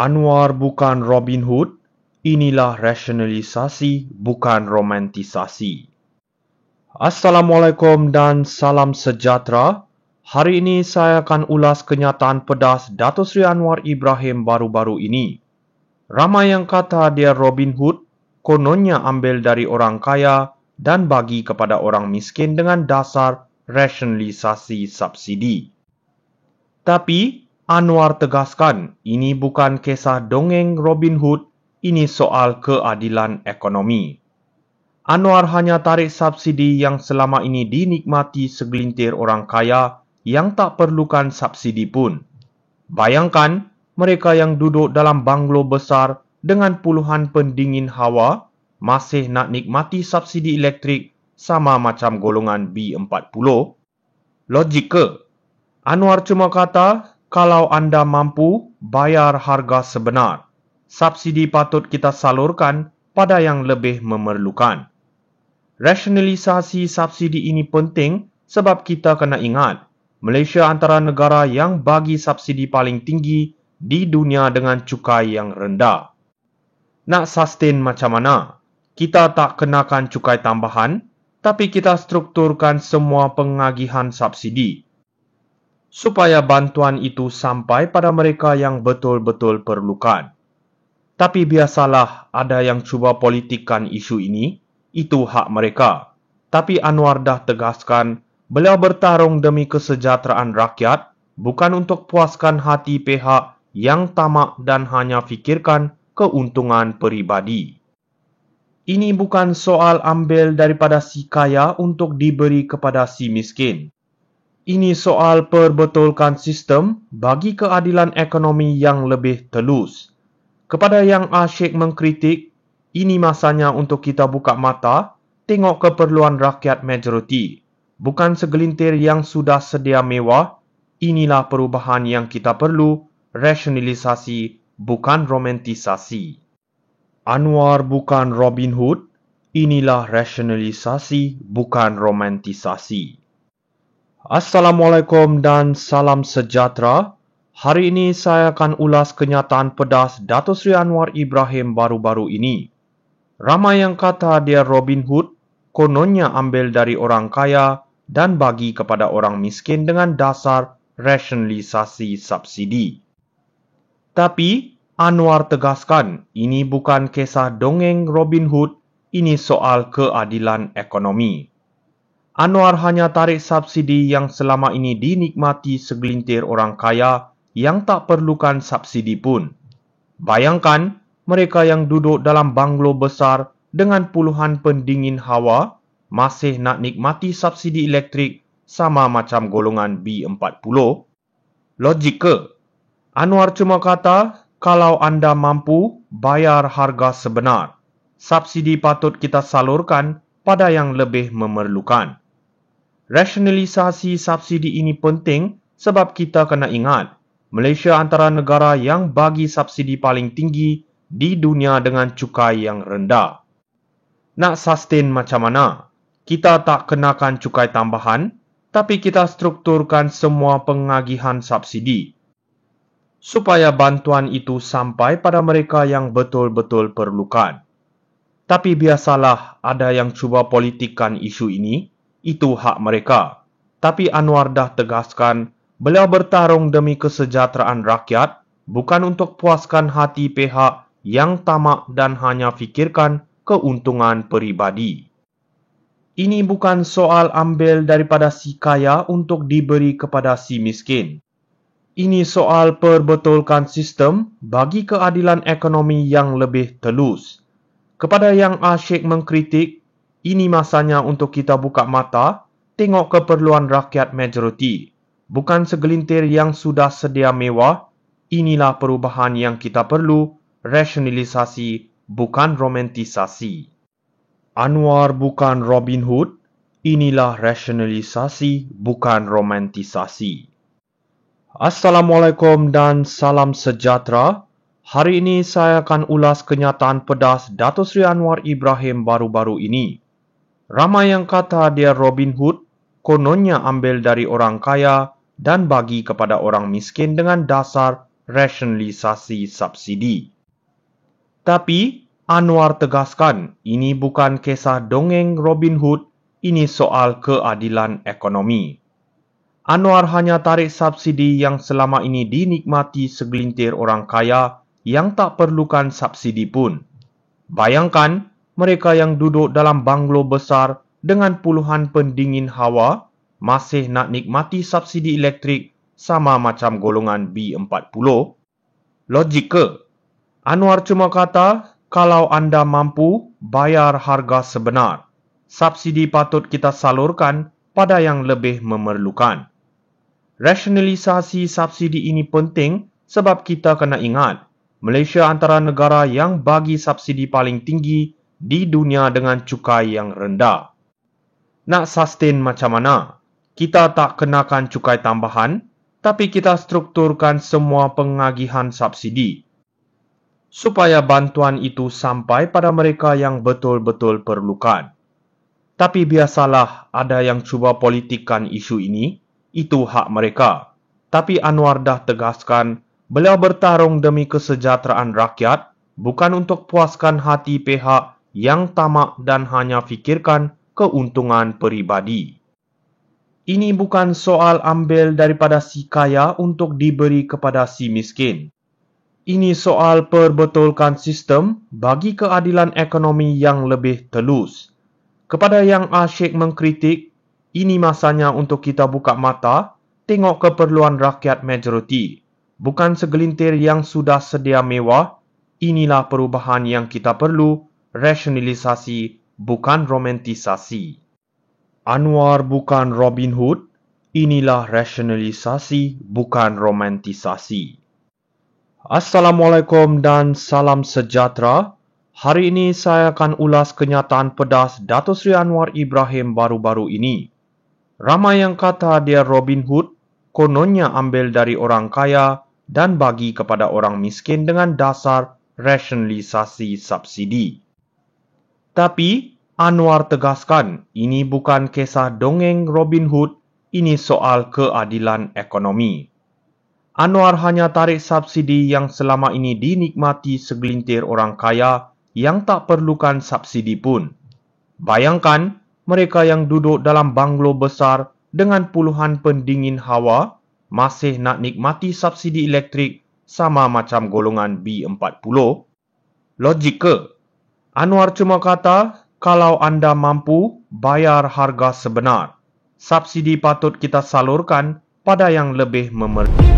Anwar bukan Robin Hood, inilah rasionalisasi, bukan romantisasi. Assalamualaikum dan salam sejahtera. Hari ini saya akan ulas kenyataan pedas Datuk Seri Anwar Ibrahim baru-baru ini. Ramai yang kata dia Robin Hood, kononnya ambil dari orang kaya dan bagi kepada orang miskin dengan dasar rasionalisasi subsidi. Tapi Anwar tegaskan, ini bukan kisah dongeng Robin Hood, ini soal keadilan ekonomi. Anwar hanya tarik subsidi yang selama ini dinikmati segelintir orang kaya yang tak perlukan subsidi pun. Bayangkan, mereka yang duduk dalam banglo besar dengan puluhan pendingin hawa masih nak nikmati subsidi elektrik sama macam golongan B40. Logik ke? Anwar cuma kata, kalau anda mampu bayar harga sebenar, subsidi patut kita salurkan pada yang lebih memerlukan. Rasionalisasi subsidi ini penting sebab kita kena ingat, Malaysia antara negara yang bagi subsidi paling tinggi di dunia dengan cukai yang rendah. Nak sustain macam mana? Kita tak kenakan cukai tambahan, tapi kita strukturkan semua pengagihan subsidi supaya bantuan itu sampai pada mereka yang betul-betul perlukan. Tapi biasalah ada yang cuba politikkan isu ini, itu hak mereka. Tapi Anwar dah tegaskan, beliau bertarung demi kesejahteraan rakyat, bukan untuk puaskan hati pihak yang tamak dan hanya fikirkan keuntungan peribadi. Ini bukan soal ambil daripada si kaya untuk diberi kepada si miskin. Ini soal perbetulkan sistem bagi keadilan ekonomi yang lebih telus. Kepada yang asyik mengkritik, ini masanya untuk kita buka mata, tengok keperluan rakyat majoriti. Bukan segelintir yang sudah sedia mewah, inilah perubahan yang kita perlu, rasionalisasi, bukan romantisasi. Anwar bukan Robin Hood, inilah rasionalisasi, bukan romantisasi. Assalamualaikum dan salam sejahtera. Hari ini saya akan ulas kenyataan pedas Datuk Seri Anwar Ibrahim baru-baru ini. Ramai yang kata dia Robin Hood, kononnya ambil dari orang kaya dan bagi kepada orang miskin dengan dasar rasionalisasi subsidi. Tapi Anwar tegaskan, ini bukan kisah dongeng Robin Hood, ini soal keadilan ekonomi. Anwar hanya tarik subsidi yang selama ini dinikmati segelintir orang kaya yang tak perlukan subsidi pun. Bayangkan, mereka yang duduk dalam banglo besar dengan puluhan pendingin hawa masih nak nikmati subsidi elektrik sama macam golongan B40. Logik ke? Anwar cuma kata, kalau anda mampu bayar harga sebenar, subsidi patut kita salurkan pada yang lebih memerlukan. Rasionalisasi subsidi ini penting sebab kita kena ingat, Malaysia antara negara yang bagi subsidi paling tinggi di dunia dengan cukai yang rendah. Nak sustain macam mana? Kita tak kenakan cukai tambahan, tapi kita strukturkan semua pengagihan subsidi supaya bantuan itu sampai pada mereka yang betul-betul perlukan. Tapi biasalah ada yang cuba politikkan isu ini, itu hak mereka. Tapi Anwar dah tegaskan, beliau bertarung demi kesejahteraan rakyat, bukan untuk puaskan hati pihak yang tamak dan hanya fikirkan keuntungan peribadi. Ini bukan soal ambil daripada si kaya untuk diberi kepada si miskin. Ini soal perbetulkan sistem bagi keadilan ekonomi yang lebih telus. Kepada yang asyik mengkritik, ini masanya untuk kita buka mata, tengok keperluan rakyat majoriti. Bukan segelintir yang sudah sedia mewah, inilah perubahan yang kita perlu, rasionalisasi, bukan romantisasi. Anwar bukan Robin Hood, inilah rasionalisasi, bukan romantisasi. Assalamualaikum dan salam sejahtera. Hari ini saya akan ulas kenyataan pedas Datuk Seri Anwar Ibrahim baru-baru ini. Ramai yang kata dia Robin Hood, kononnya ambil dari orang kaya dan bagi kepada orang miskin dengan dasar rasionalisasi subsidi. Tapi, Anwar tegaskan ini bukan kisah dongeng Robin Hood, ini soal keadilan ekonomi. Anwar hanya tarik subsidi yang selama ini dinikmati segelintir orang kaya yang tak perlukan subsidi pun. Bayangkan, mereka yang duduk dalam banglo besar dengan puluhan pendingin hawa masih nak nikmati subsidi elektrik sama macam golongan B40. Logik ke? Anwar cuma kata, kalau anda mampu bayar harga sebenar, subsidi patut kita salurkan pada yang lebih memerlukan. Rasionalisasi subsidi ini penting sebab kita kena ingat, Malaysia antara negara yang bagi subsidi paling tinggi di dunia dengan cukai yang rendah. Nak sustain macam mana? Kita tak kenakan cukai tambahan, tapi kita strukturkan semua pengagihan subsidi supaya bantuan itu sampai pada mereka yang betul-betul perlukan. Tapi biasalah ada yang cuba politikkan isu ini, itu hak mereka. Tapi Anwar dah tegaskan, beliau bertarung demi kesejahteraan rakyat, bukan untuk puaskan hati pihak yang tamak dan hanya fikirkan keuntungan peribadi. Ini bukan soal ambil daripada si kaya untuk diberi kepada si miskin. Ini soal perbetulkan sistem bagi keadilan ekonomi yang lebih telus. Kepada yang asyik mengkritik, ini masanya untuk kita buka mata, tengok keperluan rakyat majoriti. Bukan segelintir yang sudah sedia mewah, inilah perubahan yang kita perlu, rasionalisasi, bukan romantisasi. Anwar bukan Robin Hood, inilah rasionalisasi, bukan romantisasi. Assalamualaikum dan salam sejahtera. Hari ini saya akan ulas kenyataan pedas Datuk Seri Anwar Ibrahim baru-baru ini. Ramai yang kata dia Robin Hood, kononnya ambil dari orang kaya dan bagi kepada orang miskin dengan dasar rasionalisasi subsidi. Tapi, Anwar tegaskan ini bukan kisah dongeng Robin Hood, ini soal keadilan ekonomi. Anwar hanya tarik subsidi yang selama ini dinikmati segelintir orang kaya yang tak perlukan subsidi pun. Bayangkan, mereka yang duduk dalam banglo besar dengan puluhan pendingin hawa masih nak nikmati subsidi elektrik sama macam golongan B40. Logik ke? Anwar cuma kata, kalau anda mampu bayar harga sebenar, subsidi patut kita salurkan pada yang lebih memerlukan.